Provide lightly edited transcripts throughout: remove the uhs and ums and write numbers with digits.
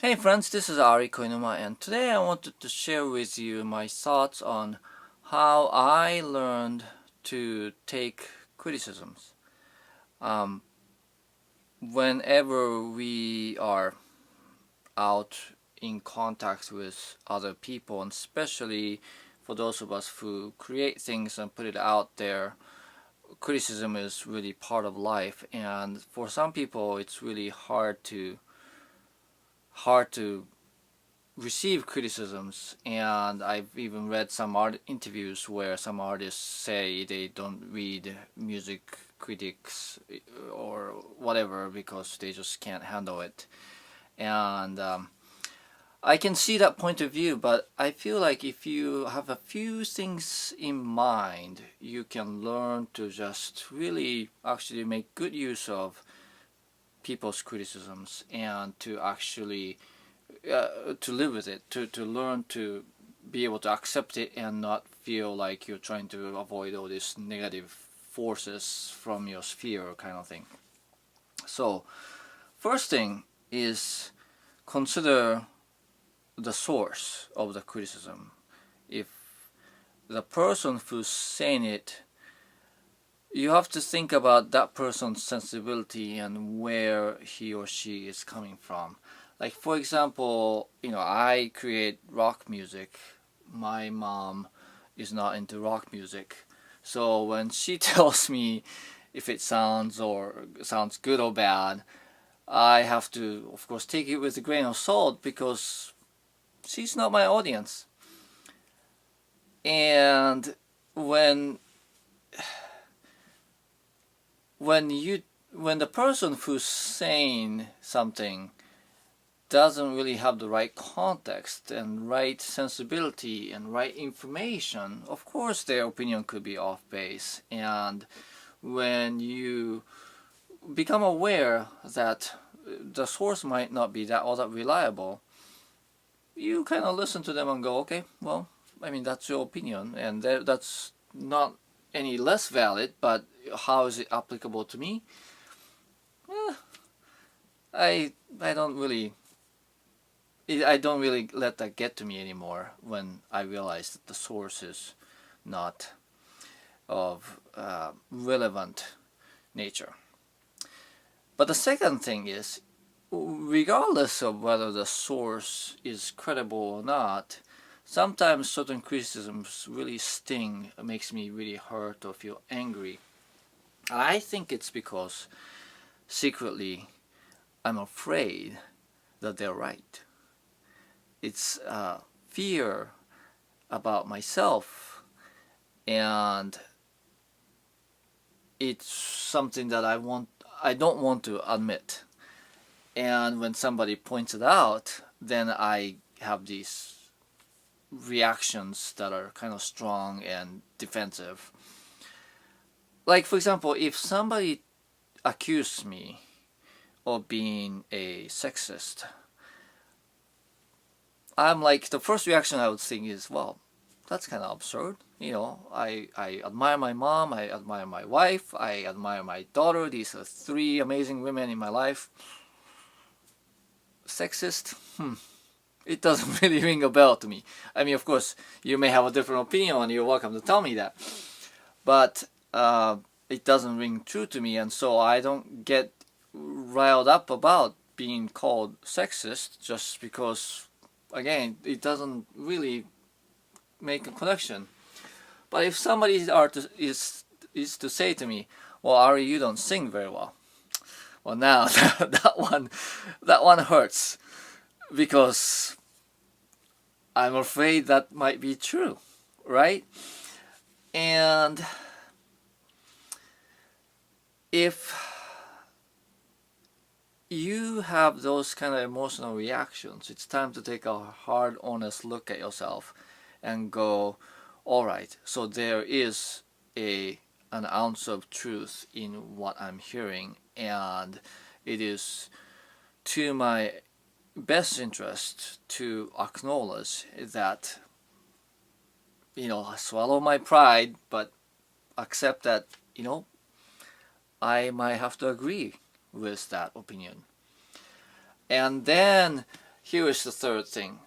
Hey friends, this is Ari Koinuma, and today I wanted to share with you my thoughts on how I learned to take criticisms. Um, Whenever we are out in contact with other people, and especially for those of us who create things and put it out there, criticism is really part of life, and for some people it's really hard to receive criticisms, and I've even read some art interviews where some artists say they don't read music critics or whatever because they just can't handle it. And I can see that point of view, but I feel like if you have a few things in mind, you can learn to just really actually make good use of people's criticisms and to actually to live with it, to learn to be able to accept it and not feel like you're trying to avoid all these negative forces from your sphere kind of thing. So, first thing is consider the source of the criticism. If the person who's saying it, you have to think about that person's sensibility and where he or she is coming from. Like, for example, I create rock music. My mom is not into rock music. So when she tells me if it sounds good or bad, I have to, of course, take it with a grain of salt because she's not my audience. And when when you when the person who's saying something doesn't really have the right context and right sensibility and right information, of course their opinion could be off base. And when you become aware that the source might not be that all that reliable, you kind of listen to them and go, okay, well, I mean, that's your opinion, and that's not any less valid, but how is it applicable to me? Eh, I don't really I don't really let that get to me anymore when I realize that the source is not of relevant nature. But the second thing is, regardless of whether the source is credible or not, sometimes certain criticisms really sting, makes me really hurt or feel angry. I think it's because secretly I'm afraid that they're right. It's fear about myself, and it's something that I don't want to admit. And when somebody points it out, then I have these reactions that are kind of strong and defensive. Like, for example, if somebody accused me of being a sexist, I'm like, the first reaction I would think is, well, that's kind of absurd. I admire my mom, I admire my wife, I admire my daughter. These are three amazing women in my life. Sexist? It doesn't really ring a bell to me. I mean, of course, you may have a different opinion and you're welcome to tell me that. But it doesn't ring true to me, and so I don't get riled up about being called sexist just because, again, it doesn't really make a connection. But if somebody is to say to me, "Well, Ari, you don't sing very well," well, now that one hurts because I'm afraid that might be true, right? And if you have those kind of emotional reactions, it's time to take a hard, honest look at yourself and go, all right, so there is an ounce of truth in what I'm hearing, and it is to my best interest to acknowledge that, swallow my pride, but accept that, I might have to agree with that opinion. And then here is the third thing.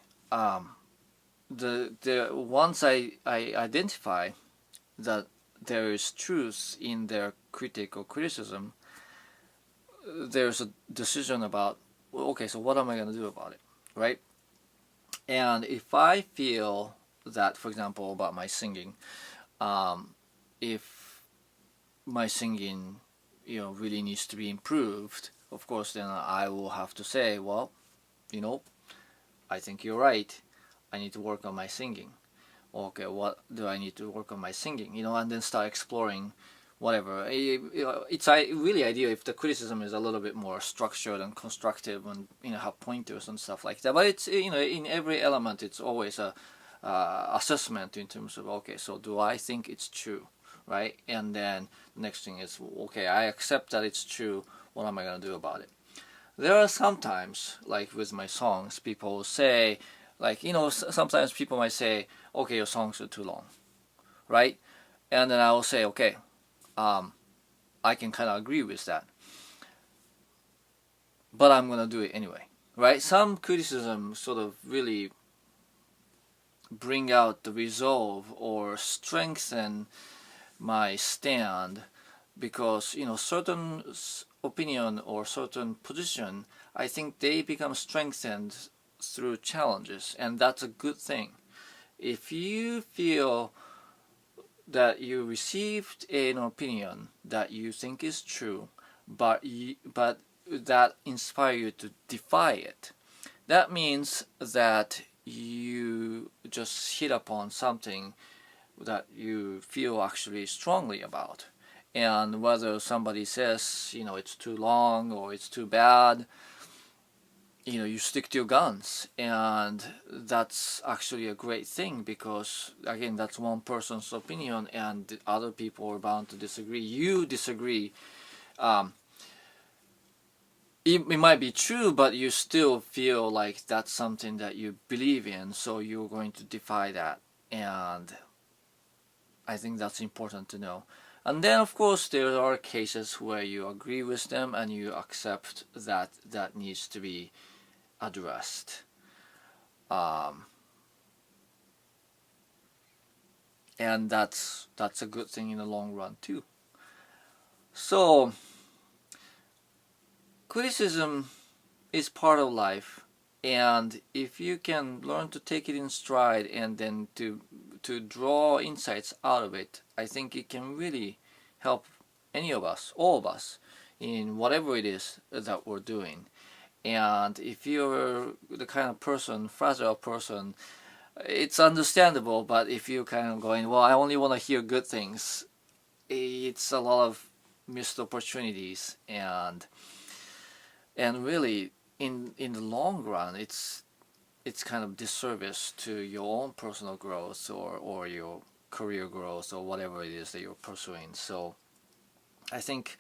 The once I identify that there is truth in their critique or criticism, there's a decision about, well, okay, so what am I going to do about it, right? And if I feel that, for example, about my singing, if my singing, really needs to be improved, of course, then I will have to say, well, I think you're right. I need to work on my singing. Okay, what do I need to work on my singing? And then start exploring whatever. It's really ideal if the criticism is a little bit more structured and constructive, and have pointers and stuff like that. But it's in every element, it's always a assessment in terms of, okay, so do I think it's true, right? And then the next thing is, okay, I accept that it's true. What am I going to do about it? There are sometimes, like with my songs, people say, like, sometimes people might say, okay, your songs are too long, right? And then I will say, okay, I can kind of agree with that, but I'm gonna do it anyway, right? Some criticism sort of really bring out the resolve or strengthen my stand, because certain opinion or certain position, I think they become strengthened through challenges, and that's a good thing. If you feel that you received an opinion that you think is true, but that inspire you to defy it, that means that you just hit upon something that you feel actually strongly about. And whether somebody says, it's too long or it's too bad, you stick to your guns, and that's actually a great thing, because again, that's one person's opinion, and other people are bound to disagree. You disagree. It might be true, but you still feel like that's something that you believe in, so you're going to defy that, and I think that's important to know. And then, of course, there are cases where you agree with them and you accept that that needs to be addressed. And that's a good thing in the long run too. So criticism is part of life, and if you can learn to take it in stride and then to draw insights out of it, I think it can really help any of us, all of us, in whatever it is that we're doing. And if you're the kind of person, fragile person, it's understandable. But if you're kind of going, well, I only want to hear good things, it's a lot of missed opportunities, and really in the long run, it's kind of disservice to your own personal growth or your career growth or whatever it is that you're pursuing. So I think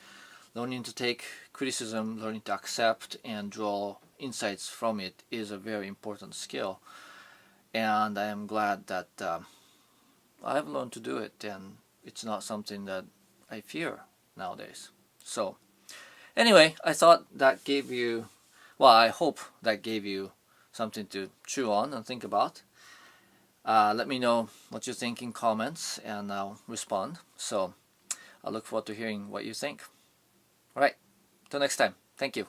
learning to take criticism, learning to accept and draw insights from it is a very important skill. And I am glad that I've learned to do it, and it's not something that I fear nowadays. So anyway, I thought that gave you, well, I hope that gave you something to chew on and think about. Let me know what you think in comments, and I'll respond. So I look forward to hearing what you think. Alright, till next time. Thank you.